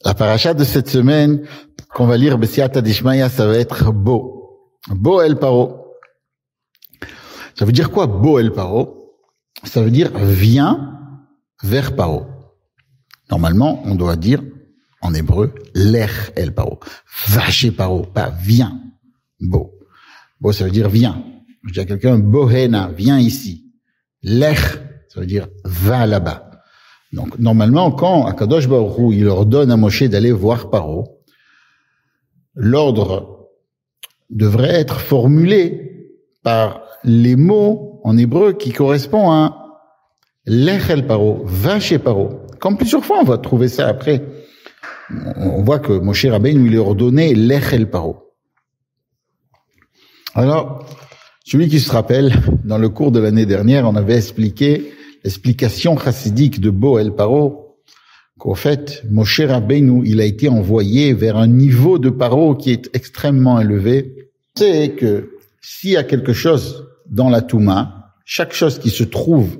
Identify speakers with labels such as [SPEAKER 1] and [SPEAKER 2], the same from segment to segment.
[SPEAKER 1] La paracha de cette semaine qu'on va lire, B'siyata Dishmaya, ça va être Bo. Bo el Paro. Ça veut dire quoi, Bo el Paro? Ça veut dire viens vers Paro. Normalement, on doit dire en hébreu Lech el Paro. Va chez Paro, pas viens. Bo. Bo, ça veut dire viens. Je dis à quelqu'un Bohena, viens ici. Lech, ça veut dire va là-bas. Donc, normalement, quand Akadosh Baruch Hu, il ordonne à Moshe d'aller voir Paro, l'ordre devrait être formulé par les mots en hébreu qui correspondent à Lech el Paro, va chez Paro. Comme plusieurs fois, on va trouver ça après. On voit que Moshe Rabbeinu, il est ordonné Lech el Paro. Alors, celui qui se rappelle, dans le cours de l'année dernière, on avait expliqué l'explication chassidique de Bo el Paro, qu'au fait, Moshe Rabbeinu, il a été envoyé vers un niveau de Paro qui est extrêmement élevé. C'est que s'il y a quelque chose dans la Touma, chaque chose qui se trouve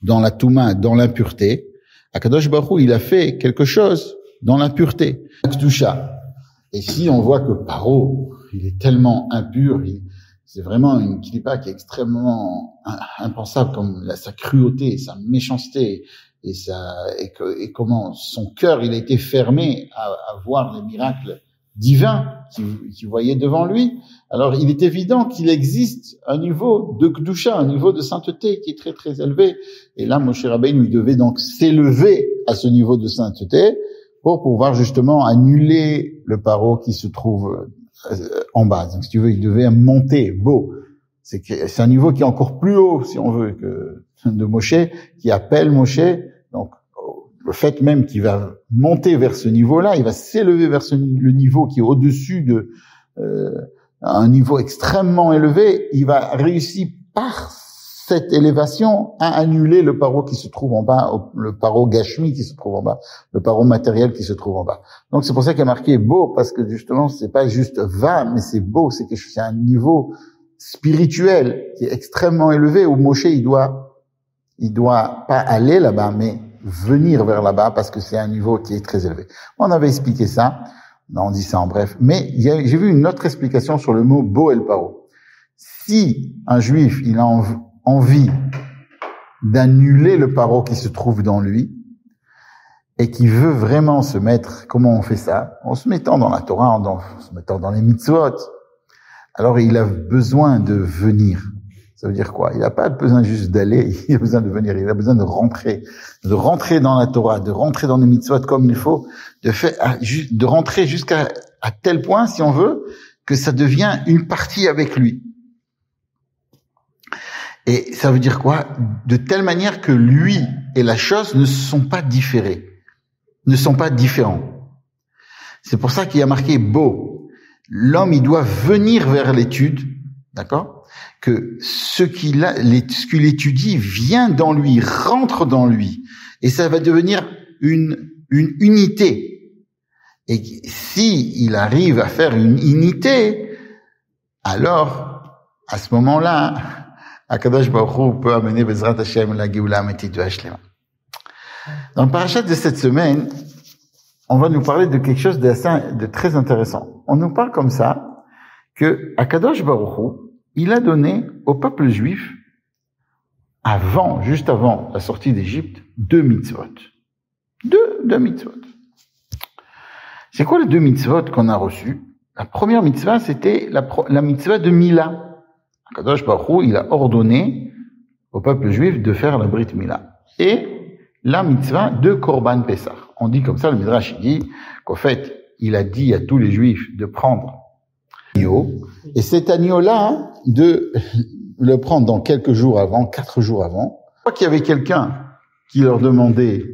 [SPEAKER 1] dans la Touma, dans l'impureté, Akadosh Baruch Hu, il a fait quelque chose dans l'impureté. Et si on voit que Paro, il est tellement impur, c'est vraiment une klipa qui est extrêmement impensable, comme sa cruauté, sa méchanceté, et comment son cœur, il a été fermé à voir les miracles divins qu'il voyait devant lui. Alors, il est évident qu'il existe un niveau de Kedusha, un niveau de sainteté qui est très, très élevé. Et là, Moshe Rabbeinu, il devait donc s'élever à ce niveau de sainteté pour pouvoir justement annuler le Paro qui se trouve en bas. Donc, si tu veux, il devait monter, Bo. C'est un niveau qui est encore plus haut, si on veut, que de Moshe, qui appelle Moshe. Donc, le fait même qu'il va monter vers ce niveau-là, il va s'élever vers le niveau qui est au-dessus de un niveau extrêmement élevé, il va réussir par cette élévation à annuler le Paro qui se trouve en bas, le Paro Gashmi qui se trouve en bas, le Paro matériel qui se trouve en bas. Donc c'est pour ça qu'il y a marqué Bo, parce que justement c'est pas juste va, mais c'est Bo, c'est un niveau spirituel qui est extrêmement élevé où Moshe il doit pas aller là-bas, mais venir vers là-bas parce que c'est un niveau qui est très élevé. On avait expliqué ça, on dit ça en bref, mais j'ai vu une autre explication sur le mot Bo el Paro. Si un juif il a envie d'annuler le Paro qui se trouve dans lui et qui veut vraiment se mettre, comment on fait ça? En se mettant dans la Torah, en se mettant dans les mitzvot. Alors il a besoin de venir. Ça veut dire quoi? Il n'a pas besoin juste d'aller, il a besoin de venir, il a besoin de rentrer dans la Torah, de rentrer dans les mitzvot comme il faut, de rentrer jusqu'à tel point, si on veut, que ça devient une partie avec lui. Et ça veut dire quoi? De telle manière que lui et la chose ne sont pas différés, ne sont pas différents. C'est pour ça qu'il y a marqué Bo. L'homme, il doit venir vers l'étude, d'accord? Que ce qu'il étudie vient dans lui, rentre dans lui. Et ça va devenir une unité. Et si il arrive à faire une unité, alors, à ce moment-là, Akadosh Baruch Hu peut amener Bezrat Hashem la Géoula Ametit V'Ashlema. Dans le parachat de cette semaine, on va nous parler de quelque chose de très intéressant. On nous parle comme ça que Akadosh Baruch Hu, il a donné au peuple juif, juste avant la sortie d'Égypte, 2 mitzvot. Deux mitzvot. C'est quoi les 2 mitzvot qu'on a reçus? La première mitzvah, c'était la mitzvah de Mila. Akadosh Baruch Hu, il a ordonné au peuple juif de faire la Brit Mila. Et la mitzvah de Korban Pessah. On dit comme ça, le Midrash dit qu'au fait, il a dit à tous les juifs de prendre l'agneau, et cet agneau-là, de le prendre dans quelques jours avant, 4 jours avant. Quand il y avait quelqu'un qui leur demandait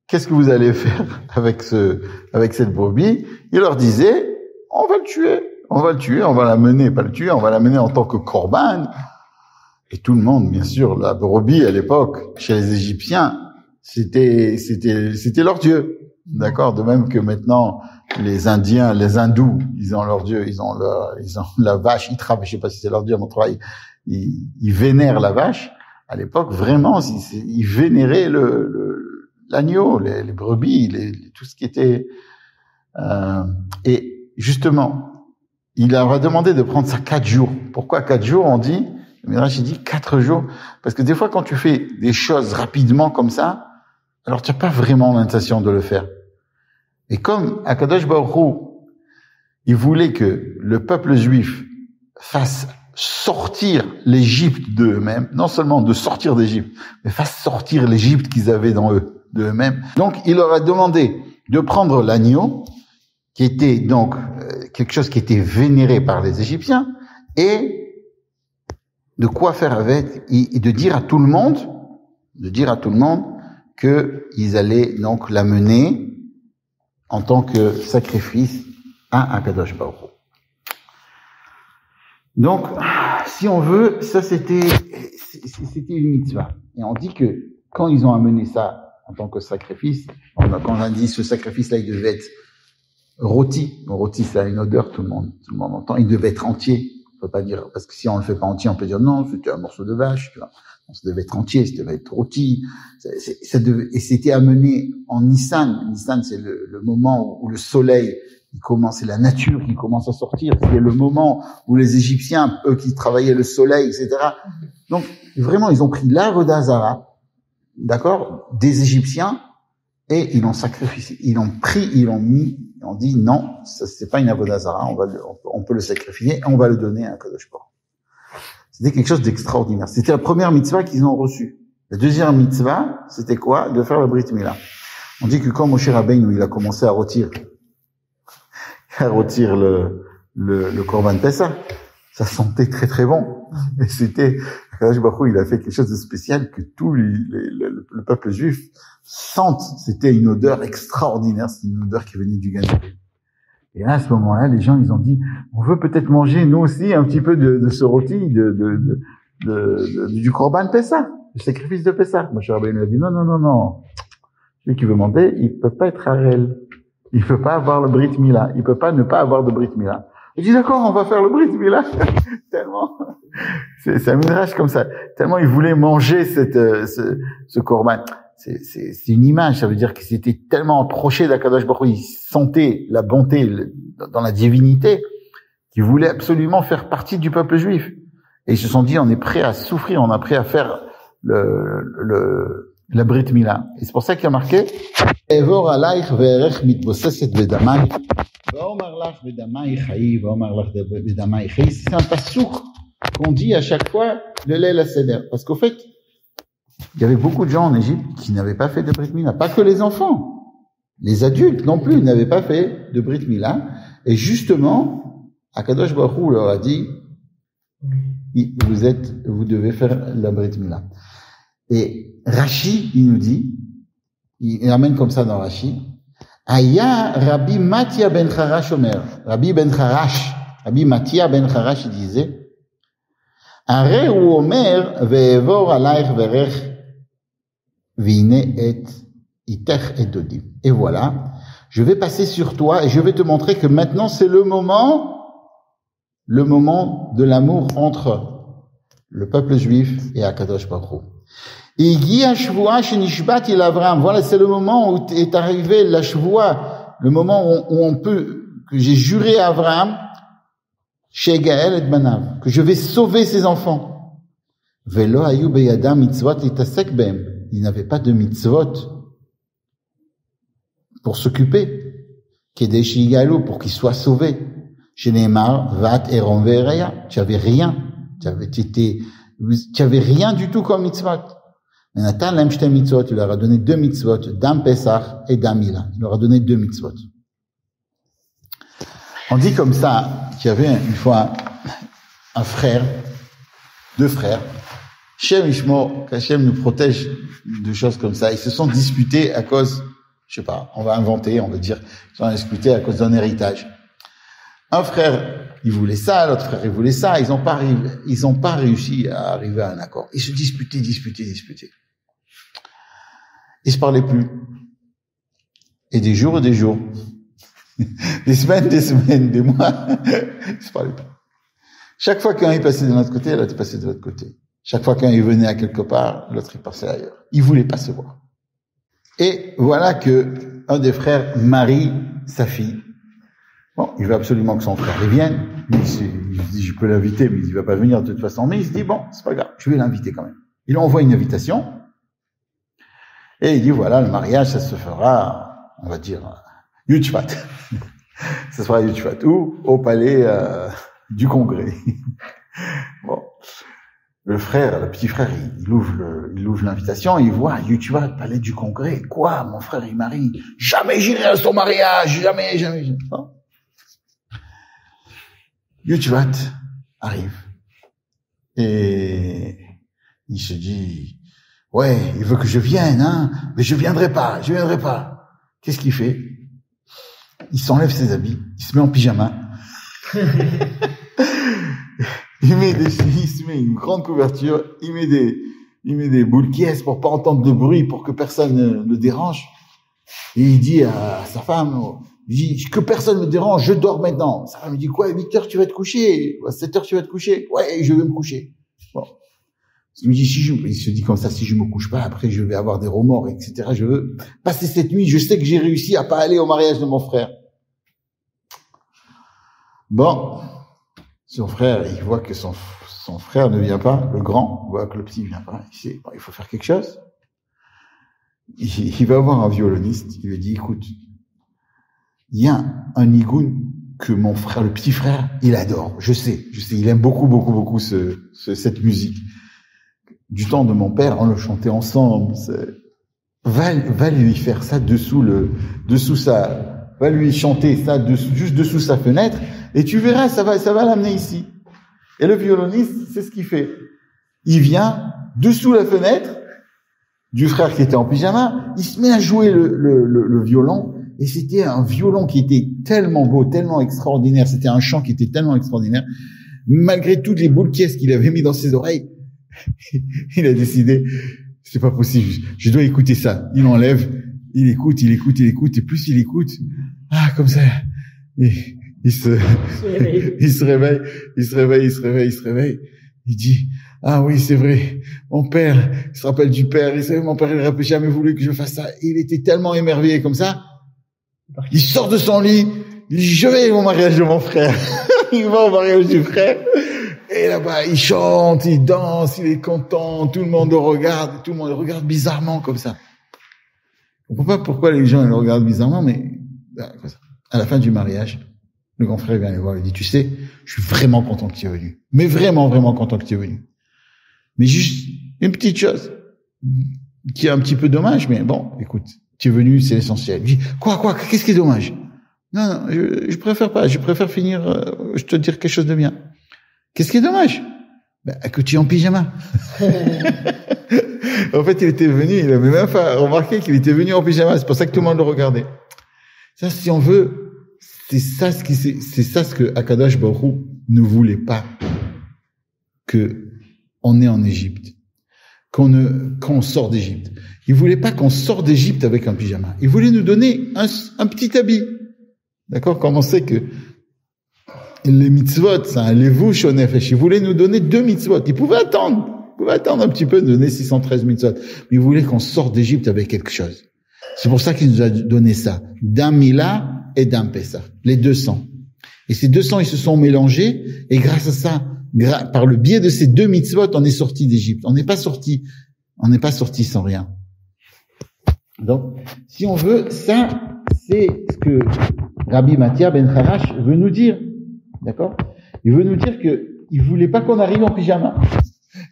[SPEAKER 1] qu'est-ce que vous allez faire avec cette brebis, il leur disait on va le tuer, on va l'amener, pas le tuer, on va l'amener en tant que korban. Et tout le monde, bien sûr, la brebis à l'époque, chez les Égyptiens, c'était leur dieu. D'accord? De même que maintenant, les Indiens, les hindous, ils ont leur dieu, ils ont la vache, je sais pas si c'est leur dieu, mon travail, ils vénèrent la vache. À l'époque, vraiment, ils vénéraient l'agneau, les brebis, tout ce qui était Et justement, il leur a demandé de prendre ça 4 jours. Pourquoi 4 jours? On dit, le Midrash il dit 4 jours, parce que des fois quand tu fais des choses rapidement comme ça, alors tu n'as pas vraiment l'intention de le faire. Et comme Akadosh Baruch Hu, il voulait que le peuple juif fasse sortir l'Égypte d'eux-mêmes, non seulement de sortir d'Égypte, mais fasse sortir l'Égypte qu'ils avaient dans eux, d'eux-mêmes. Donc il leur a demandé de prendre l'agneau, qui était donc quelque chose qui était vénéré par les Égyptiens, et de quoi faire avec, et de dire à tout le monde que ils allaient donc l'amener en tant que sacrifice à Akadosh Baruch Hu. Donc, si on veut, ça c'était une mitzvah. Et on dit que quand ils ont amené ça en tant que sacrifice, quand on a dit ce sacrifice-là, il devait être rôti. Bon, rôti, ça a une odeur, tout le monde entend. Il devait être entier. On peut pas dire, parce que si on le fait pas entier, on peut dire non, c'était un morceau de vache, tu vois. Ça devait être entier, ça devait être rôti. Et c'était amené en Nissan. Nissan, c'est le moment où le soleil, il commence, c'est la nature qui commence à sortir. C'est le moment où les Égyptiens, eux, qui travaillaient le soleil, etc. Donc, vraiment, ils ont pris l'Avodah Zara, d'accord, des Égyptiens, et ils l'ont sacrifié. Ils l'ont mis, et on dit non, ça, c'est pas une Avodah Zara, on peut le sacrifier, et on va le donner à Kadosh Baruch. C'était quelque chose d'extraordinaire. C'était la première mitzvah qu'ils ont reçue. La deuxième mitzvah, c'était quoi? De faire le Brit Mila. On dit que quand Moshe Rabbeinu, il a commencé à rôtir le Korban Pessah, ça sentait très très bon. Et c'était, Kadosh Baruch Hu, il a fait quelque chose de spécial que tout le peuple juif sente. C'était une odeur extraordinaire, c'était une odeur qui venait du Gan Eden. Et là, à ce moment-là, les gens, ils ont dit, on veut peut-être manger, nous aussi, un petit peu de ce rôti, du Korban Pessah, du sacrifice de Pessah. Moshe Rabbeinu a dit, non. Celui qui veut manger, il peut pas être Harel. Il peut pas avoir le Brit Mila. Il peut pas ne pas avoir de Brit Mila. Il dit, d'accord, on va faire le Brit Mila. Tellement, c'est un midrash comme ça. Tellement il voulait manger ce Korban. C'est une image, ça veut dire que c'était tellement approché d'Akadosh Baruch Hu, il sentait la bonté dans la divinité, qu'il voulait absolument faire partie du peuple juif. Et ils se sont dit, on est prêt à souffrir, on est prêt à faire la Brit Mila. Et c'est pour ça qu'il y a marqué, Evor alaych ve'erech mitbosseset bedamai, va'omar lach bedamai chayi, va'omar lach bedamai chayi. C'est un pasouk qu'on dit à chaque fois, le Leil HaSeder. Parce qu'au fait, il y avait beaucoup de gens en Égypte qui n'avaient pas fait de Brit Mila. Pas que les enfants. Les adultes non plus n'avaient pas fait de Brit Mila. Et justement, Akadosh Baruch Hu leur a dit, vous devez faire la Brit Mila. Et Rashi, il nous dit, il amène comme ça dans Rashi, Aya Rabbi Matia ben Charash Omer. Rabbi Matia ben Charash, il disait, Are ou Omer ve'evor alaych verech v'ine et itech et dodim. Et voilà, je vais passer sur toi et je vais te montrer que maintenant c'est le moment de l'amour entre le peuple juif et Akadosh Baruch Hu. Voilà, c'est le moment où est arrivé la Shvoua, le moment que j'ai juré à Abraham, chez Gaël et Banav, que je vais sauver ses enfants. Velo ayu beyadam mitzvot litasek behem. Il n'avait pas de mitzvot pour s'occuper. Kedesh yigalu, pour qu'il soit sauvé. Chez Neymar, vat eron ve'ereya. Tu avais rien. Tu avais rien du tout comme mitzvot. Mais Natan lem shte mitzvot, il leur a donné 2 mitzvot, Dam Pesach et Dam Mila. Il leur a donné 2 mitzvot. On dit comme ça qu'il y avait une fois un frère, 2 frères, Shem Ishmo, qu'Hachem nous protège de choses comme ça. Ils se sont disputés à cause, je sais pas, on va inventer, on va dire, ils se sont disputés à cause d'un héritage. Un frère, il voulait ça, l'autre frère, il voulait ça. Ils n'ont pas réussi à arriver à un accord. Ils se disputaient. Ils se parlaient plus. Et des jours, des semaines, des mois, ils se parlaient plus. Chaque fois qu'un est passé de notre côté, l'autre est passé de l'autre côté. Chaque fois qu'un est venu à quelque part, l'autre est passé ailleurs. Ils voulaient pas se voir. Et voilà que un des frères marie sa fille Bon, il veut absolument que son frère vienne. Il se dit, je peux l'inviter, mais il va pas venir de toute façon. Mais il se dit, bon, c'est pas grave, je vais l'inviter quand même. Il envoie une invitation. Et il dit, voilà, le mariage, ça se fera, on va dire, Yutchvat. Ça sera Yutchvat. Ou au palais du Congrès. Bon. Le petit frère, il ouvre l'invitation, il voit Yutchvat, palais du Congrès. Quoi, mon frère, il marie. Jamais j'irai à son mariage, jamais. Bon. Yutchvat arrive. Et il se dit, ouais, il veut que je vienne, hein, mais je viendrai pas. Qu'est-ce qu'il fait? Il s'enlève ses habits, il se met en pyjama. il se met une grande couverture, il met des boules qui est pour pas entendre de bruit, pour que personne ne le dérange. Et il dit à sa femme, il dit, que personne me dérange, je dors maintenant. Sa femme me dit, quoi, à 8 heures tu vas te coucher? À 7 heures tu vas te coucher? Ouais, je vais me coucher. Bon. Il me dit, il se dit comme ça, si je me couche pas, après je vais avoir des remords, etc. Je veux passer cette nuit, je sais que j'ai réussi à pas aller au mariage de mon frère. Bon. Son frère, il voit que son frère ne vient pas, le grand, il voit que le petit ne vient pas, il sait, bon, il faut faire quelque chose. Il va voir un violoniste, il lui dit, écoute, il y a un nigoun que mon frère, le petit frère, il adore, je sais, il aime beaucoup cette musique. Du temps de mon père, on le chantait ensemble, va lui faire ça va lui chanter ça juste dessous sa fenêtre, et tu verras, ça va l'amener ici. Et le violoniste, c'est ce qu'il fait. Il vient dessous la fenêtre du frère qui était en pyjama, il se met à jouer le violon, et c'était un violon qui était tellement beau, tellement extraordinaire, c'était un chant qui était tellement extraordinaire, malgré toutes les boules qu'il avait mis dans ses oreilles, il a décidé, c'est pas possible, je dois écouter ça. Il enlève, il écoute, et plus il écoute, comme ça, il se réveille. Il dit, oui, c'est vrai. Mon père, il se rappelle du père. Mon père, il n'aurait jamais voulu que je fasse ça. Il était tellement émerveillé comme ça. Il sort de son lit. Il dit, je vais au mariage de mon frère. Il va au mariage du frère. Et là-bas, il chante, il danse, il est content. Tout le monde le regarde bizarrement comme ça. Je comprends pas pourquoi les gens le regardent bizarrement, mais à la fin du mariage, le grand frère vient le voir et dit, tu sais, je suis vraiment content que tu es venu. Mais vraiment content que tu es venu. Mais juste une petite chose qui est un petit peu dommage, mais bon, écoute, tu es venu, c'est l'essentiel. Je dis, quoi, qu'est-ce qui est dommage? Non, je préfère pas, je préfère finir, je te dire quelque chose de bien. Qu'est-ce qui est dommage? Que tu es en pyjama. En fait, il était venu, il avait même pas remarqué qu'il était venu en pyjama, c'est pour ça que tout le monde le regardait. Ça, si on veut, c'est ça ce que Akadosh Baruch Hu ne voulait pas que on est en Égypte, qu'on sort d'Égypte. Il voulait pas qu'on sorte d'Égypte avec un pyjama. Il voulait nous donner un petit habit. D'accord? Comme on sait que les mitzvot, c'est un levush au nefesh. Il voulait nous donner 2 mitzvot. Il pouvait attendre un petit peu, de donner 613 mitzvot. Mais il voulait qu'on sorte d'Égypte avec quelque chose. C'est pour ça qu'il nous a donné ça. D'un Mila et d'un Pessah. Les 200. Et ces 200, ils se sont mélangés. Et grâce à ça, par le biais de ces 2 mitzvot, on est sorti d'Égypte. On n'est pas sorti sans rien. Donc, si on veut, ça, c'est ce que Rabbi Matia Ben Harash veut nous dire. D'accord? Il veut nous dire il voulait pas qu'on arrive en pyjama.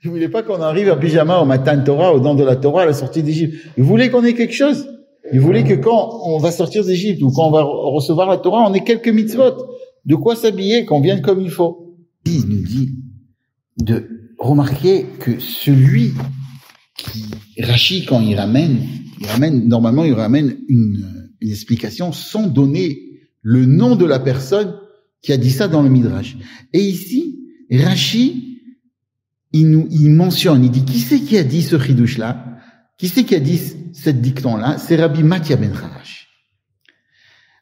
[SPEAKER 1] Il voulait pas qu'on arrive en pyjama au matin de Torah, au don de la Torah, à la sortie d'Égypte. Il voulait qu'on ait quelque chose. Il voulait que quand on va sortir d'Égypte ou quand on va recevoir la Torah, on ait quelques mitzvot. De quoi s'habiller, qu'on vienne comme il faut. Il nous dit de remarquer que celui qui, Rashi, quand il ramène, normalement, il ramène une explication sans donner le nom de la personne qui a dit ça dans le Midrash. Et ici, Rashi, il mentionne, il dit, qui c'est qui a dit ce chidouche-là? Qui c'est qui a dit cette dicton-là? C'est Rabbi Matia Ben Harash.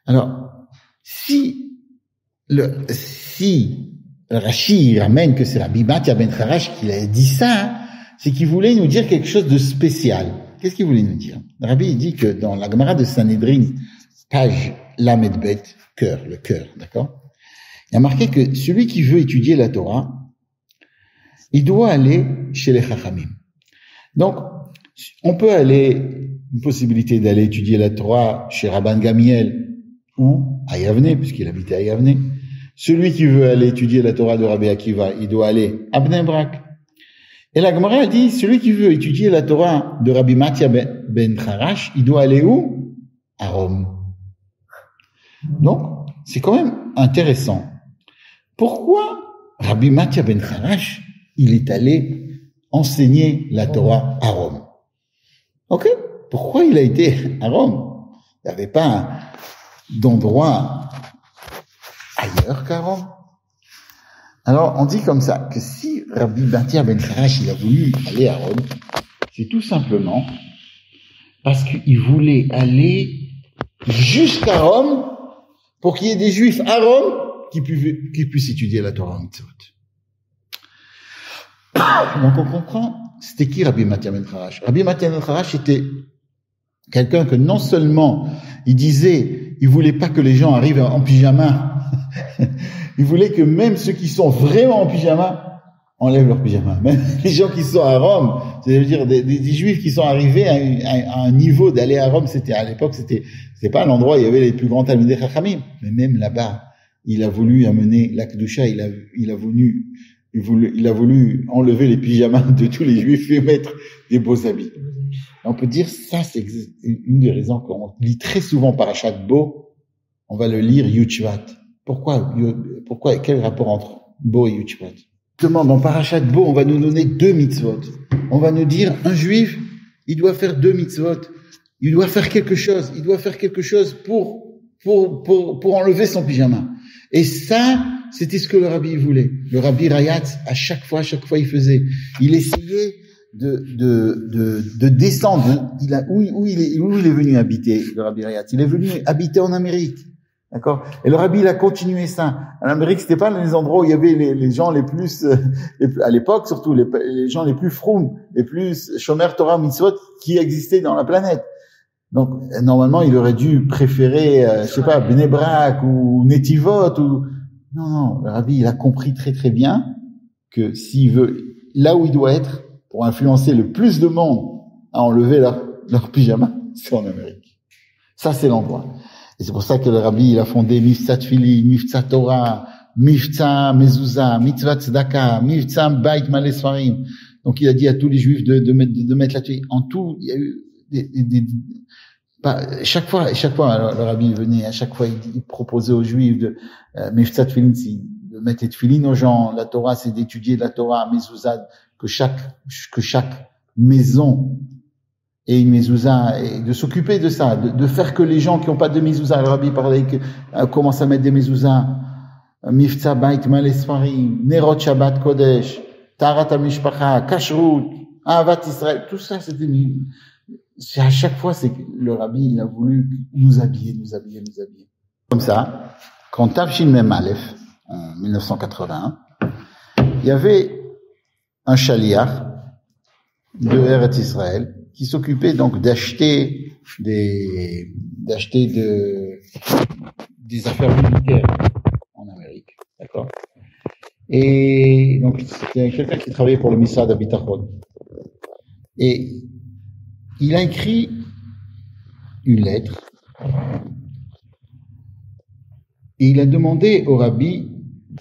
[SPEAKER 1] Alors, si Rashi ramène que c'est Rabbi Matia Ben Harash qui a dit ça, c'est qu'il voulait nous dire quelque chose de spécial. Qu'est-ce qu'il voulait nous dire? Rabbi, il dit que dans la Gemara de Sanhedrin, page Lamed Bet, cœur, le cœur, d'accord? Il y a marqué que celui qui veut étudier la Torah, il doit aller chez les Chachamim. Donc, on peut aller, une possibilité d'aller étudier la Torah chez Rabban Gamiel ou à Yavne, puisqu'il habitait à Yavne. Celui qui veut aller étudier la Torah de Rabbi Akiva, il doit aller à Bnei Brak. Et la Gemara dit, celui qui veut étudier la Torah de Rabbi Matia ben Charash, il doit aller où? À Rome. Donc, c'est quand même intéressant. Pourquoi Rabbi Matia ben Charash, il est allé enseigner la Torah à Rome? Ok? Pourquoi il a été à Rome? Il n'y avait pas d'endroit ailleurs qu'à Rome. Alors, on dit comme ça, que si Rabbi Matia ben Charash, il a voulu aller à Rome, c'est tout simplement parce qu'il voulait aller jusqu'à Rome pour qu'il y ait des Juifs à Rome qui puissent étudier la Torah en Mitzvot. Donc on comprend, c'était qui Rabbi Matia ben Charash? Rabbi Matia ben Charash était quelqu'un que non seulement il voulait pas que les gens arrivent en pyjama, il voulait que même ceux qui sont vraiment en pyjama enlèvent leur pyjama. Même les gens qui sont à Rome, c'est-à-dire des Juifs qui sont arrivés à un niveau d'aller à Rome, à l'époque, c'était pas l'endroit où il y avait les plus grands Talmidei Chachamim, mais même là-bas, il a voulu amener la Kedusha, il a voulu enlever les pyjamas de tous les Juifs et mettre des beaux habits. On peut dire, ça, c'est une des raisons qu'on lit très souvent Parashat Bo, on va le lire Yud Shvat. Pourquoi, quel rapport entre Bo et Yud Shvat? Justement, dans Parashat Bo, on va nous donner 2 mitzvot. On va nous dire, un Juif, il doit faire 2 mitzvot. Il doit faire quelque chose. Il doit faire quelque chose pour enlever son pyjama. Et ça, c'était ce que le Rabbi voulait. Le Rabbi Rayatz, à chaque fois, il faisait. Il essayait de descendre. Où il est venu habiter, le Rabbi Rayatz? Il est venu habiter en Amérique. D'accord? Et le Rabbi, il a continué ça. En Amérique, c'était pas les endroits où il y avait les gens les plus, à l'époque, surtout, les gens les plus froum, les plus Shomer Torah Mitzvot qui existaient dans la planète. Donc, normalement, il aurait dû préférer, Bnei Brak ou Netivot ou, non, le Rabbi, il a compris très très bien que s'il veut, là où il doit être, pour influencer le plus de monde à enlever leur pyjama, c'est en Amérique. Ça, c'est l'endroit. Et c'est pour ça que le Rabbi, il a fondé Miftzat Tfilin, Miftzat Torah, Miftzat Mezuzah, Mitzvat Tzedaka, Miftzat Bait Malé Sfarim. Donc, il a dit à tous les Juifs de mettre la tuile. En tout, il y a eu chaque fois, le Rabbi venait, à chaque fois, il proposait aux Juifs de Miftzat Tfilin, de mettre les Tfilin aux gens. La Torah, c'est d'étudier la Torah, Mezuzah, que chaque maison ait une mezuzah, et de s'occuper de ça, de faire que les gens qui n'ont pas de mezuzah, le Rabbi parlait commence à mettre des mezuzahs, Miftzah Bait Malé Sfarim, Nerot Shabbat Kodesh, Tarat HaMishpacha, Kashrut, Ahavat Israël, tout ça, c'est à chaque fois, c'est que le Rabbi, il a voulu nous habiller. Comme ça, quand Tavshin Mem Aleph, en 1981, il y avait un chaliach de Eretz Israël qui s'occupait donc d'acheter des affaires militaires en Amérique, d'accord? Et donc c'était quelqu'un qui travaillait pour le Misrad HaBitachon. Et il a écrit une lettre et il a demandé au Rabbi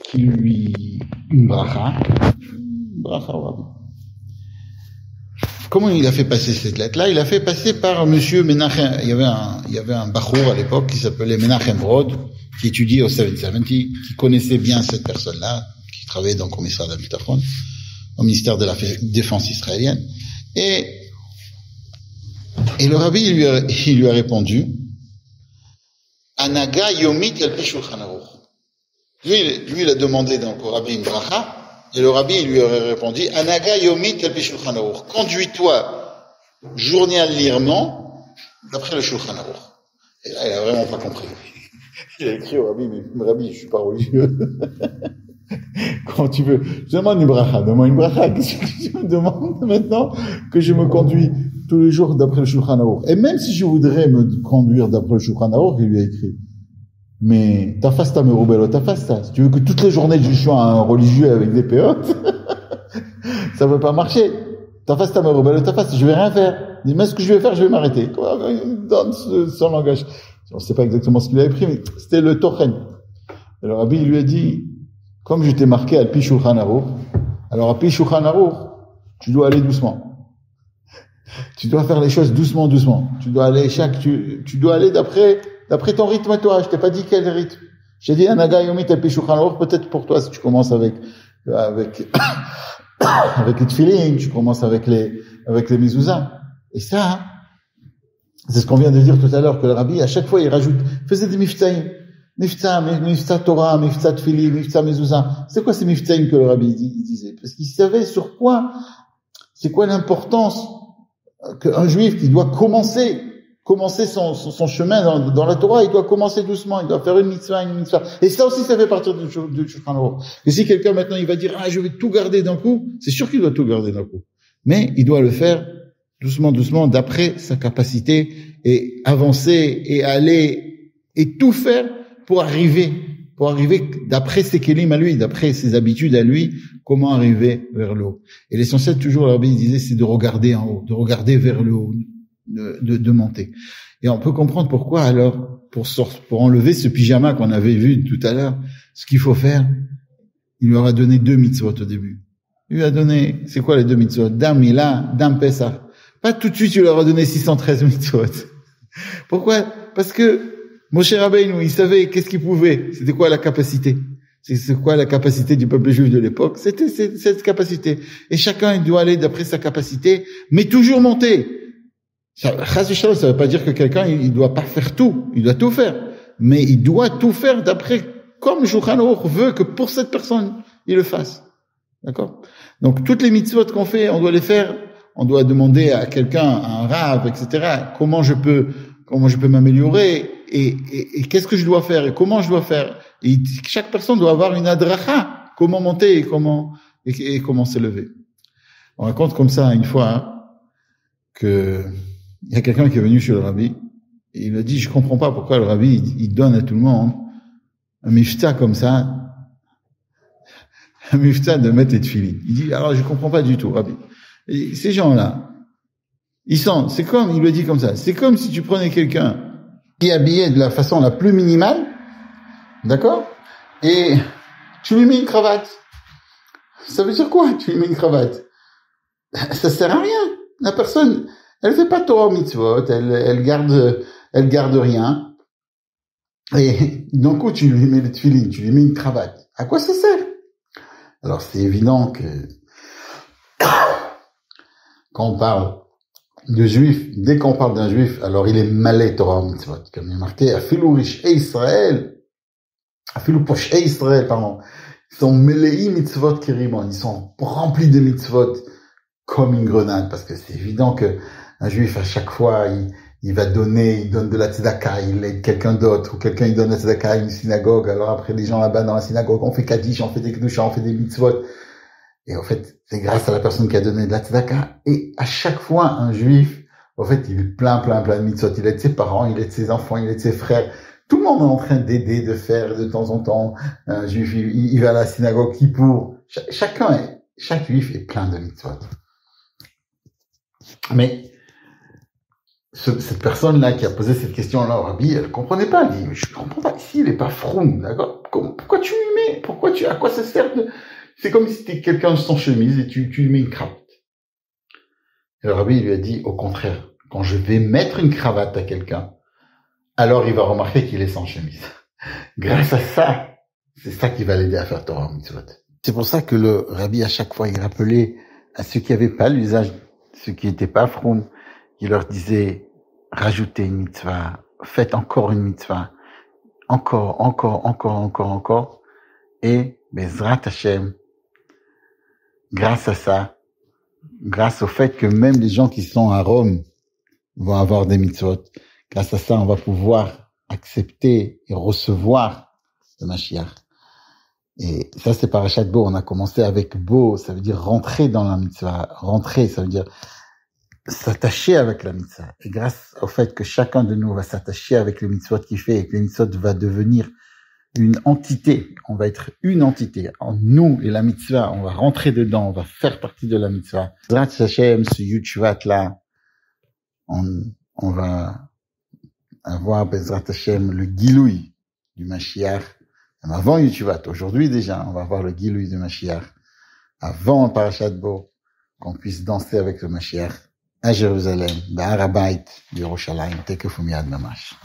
[SPEAKER 1] qu'il lui une bracha au Rabbi. Comment il a fait passer cette lettre-là? Il a fait passer par monsieur Menachem. Il y avait un bachour à l'époque qui s'appelait Menachem Brod, qui étudiait au 770, qui connaissait bien cette personne-là, qui travaillait dans le commissariat d'Abitachon, au ministère de la Défense israélienne. Et le Rabbi, il lui a répondu, Anaga Yomit El Shulchan Aruch. Lui, il a demandé donc au Rabbi une bracha, et le Rabbi, il lui aurait répondu, Anaga Yomit El Shulchan Aruch. Conduis-toi journalièrement d'après le Shulchan Aruch. Et là, il a vraiment pas compris. Il a écrit au Rabbi, mais Rabbi, je suis pas religieux. Quand tu veux, je demande une bracha, Qu'est-ce que tu me demandes maintenant que je me conduis tous les jours d'après le Shulchan Aruch. Et même si je voudrais me conduire d'après le Shulchan Aruch, il lui a écrit. Mais tafasta merubelo tafasta. Si tu veux que toutes les journées je sois un religieux avec des péotes, ça ne peut pas marcher. Tafasta merubelo tafasta. Je vais rien faire. Mais ce que je vais faire, je vais m'arrêter. Dans son langage. On ne sait pas exactement ce qu'il avait pris, mais c'était le tochen. Alors Rabbi lui a dit, comme je t'ai marqué Alpi Shulchan Aruch, alors Alpi Shulchan Aruch, tu dois aller doucement. Tu dois faire les choses doucement, doucement. Tu dois aller tu dois aller d'après ton rythme à toi. Je t'ai pas dit quel rythme. J'ai dit Anaga Yomit Alpi Shulchan Aruch, peut-être pour toi si tu commences avec les tefilin, tu commences avec les mezuzah. Et ça, c'est ce qu'on vient de dire tout à l'heure, que le Rabbi, à chaque fois, il faisait des miftaïm. Mifta Torah, mifta tefilin, mifta mezuzah. C'est quoi ces miftaïm que le Rabbi disait? Parce qu'il savait sur quoi, c'est quoi l'importance qu'un juif qui doit commencer son chemin dans la Torah, il doit commencer doucement, il doit faire une mitzvah. Et ça aussi, ça fait partie du Shulchan Aruch. Et si quelqu'un maintenant, il va dire, je vais tout garder d'un coup, c'est sûr qu'il doit tout garder d'un coup. Mais il doit le faire doucement, d'après sa capacité, et avancer, et aller, et tout faire pour arriver d'après ses kelim à lui, d'après ses habitudes à lui, comment arriver vers le haut. Et l'essentiel, toujours, le Rabbi disait, c'est de regarder en haut, de regarder vers le haut, de monter. Et on peut comprendre pourquoi, alors, pour enlever ce pyjama qu'on avait vu tout à l'heure, ce qu'il faut faire, il leur a donné 2 mitzvot au début. Il lui a donné, c'est quoi les 2 mitzvot? Dam Mila, Dam Pesach. Pas tout de suite, il leur a donné 613 mitzvot. Pourquoi? Parce que Moshe Rabbeinu, il savait qu'est-ce qu'il pouvait. C'était quoi la capacité? C'est quoi la capacité du peuple juif de l'époque? C'était cette capacité. Et chacun, il doit aller d'après sa capacité, mais toujours monter. Ça veut pas dire que quelqu'un, il doit pas faire tout. Il doit tout faire. Mais il doit tout faire d'après, comme le Shulchan Aruch veut que pour cette personne, il le fasse. D'accord? Donc, toutes les mitzvot qu'on fait, on doit les faire. On doit demander à quelqu'un, à un rave, etc., comment je peux m'améliorer, et qu'est-ce que je dois faire, et comment je dois faire. Et chaque personne doit avoir une adracha, comment monter, et comment s'élever. On raconte comme ça, une fois, que il y a quelqu'un qui est venu chez le rabbi, et il a dit, je comprends pas pourquoi le rabbi, il donne à tout le monde un mifta comme ça, un mifta de mettre les tefilin. Il dit, alors je comprends pas du tout, rabbi. Et ces gens-là, il le dit comme ça, c'est comme si tu prenais quelqu'un qui est habillé de la façon la plus minimale, d'accord? Et tu lui mets une cravate. Ça veut dire quoi, tu lui mets une cravate? Ça sert à rien. La personne, elle fait pas Torah mitzvot, elle garde rien. Et d'un coup, tu lui mets les tefilin, tu lui mets une cravate. À quoi ça sert? Alors, c'est évident que quand on parle de juif, dès qu'on parle d'un juif, alors il est malé Torah mitzvot, comme il est marqué, Afilu Rish'ei Israël, Afilu Posh'ei Israël, pardon, ils sont mêlés mitzvot kirimon, ils sont remplis de mitzvot comme une grenade, parce que c'est évident que un juif, à chaque fois, il va donner, il donne de la tzedaka, il aide quelqu'un d'autre, ou quelqu'un il donne la tzedaka à une synagogue, alors après les gens là-bas dans la synagogue, on fait kaddish, on fait des kedusha, on fait des mitzvot. Et en fait, c'est grâce à la personne qui a donné de la tzedaka. Et à chaque fois, un juif, en fait, il est plein de mitzvot. Il aide ses parents, il aide ses enfants, il aide ses frères. Tout le monde est en train d'aider, de faire de temps en temps. Un juif, il va à la synagogue Kippour. Chaque juif est plein de mitzvot. Mais cette personne-là qui a posé cette question-là au Rabbi, elle comprenait pas. Elle dit, je comprends pas. Ici, il est pas froum, d'accord? Pourquoi tu lui mets? À quoi ça sert de... C'est comme si c'était quelqu'un sans chemise et tu lui mets une cravate. Et le Rabbi lui a dit, au contraire, quand je vais mettre une cravate à quelqu'un, alors il va remarquer qu'il est sans chemise. Grâce à ça, c'est ça qui va l'aider à faire Torah mitzvot. C'est pour ça que le Rabbi, à chaque fois, il rappelait à ceux qui n'avaient pas l'usage, ceux qui n'étaient pas froum, il leur disait, rajoutez une mitzvah, faites encore une mitzvah, encore, et Bezrat Hashem, grâce à ça, grâce au fait que même les gens qui sont à Rome vont avoir des mitzvot, grâce à ça, on va pouvoir accepter et recevoir le Mashiach. Et ça, c'est Parashat Bo. On a commencé avec Bo, ça veut dire rentrer dans la mitzvah. Rentrer, ça veut dire s'attacher avec la mitzvah. Et grâce au fait que chacun de nous va s'attacher avec les mitzvot qu'il fait et que les mitzvot va devenir une entité, on va être une entité. En nous et la mitzvah, on va rentrer dedans, on va faire partie de la mitzvah. Bezrat Hashem, ce Yud là, on va avoir Bezrat Hashem le Giloui du Mashiach. Même avant Yud aujourd'hui déjà, on va avoir le Giloui du Mashiach. Avant Parashat Bo, qu'on puisse danser avec le Mashiach à Jérusalem, Bahar Habayit, Yerushalayim, Tekef U'Miyad Mamash.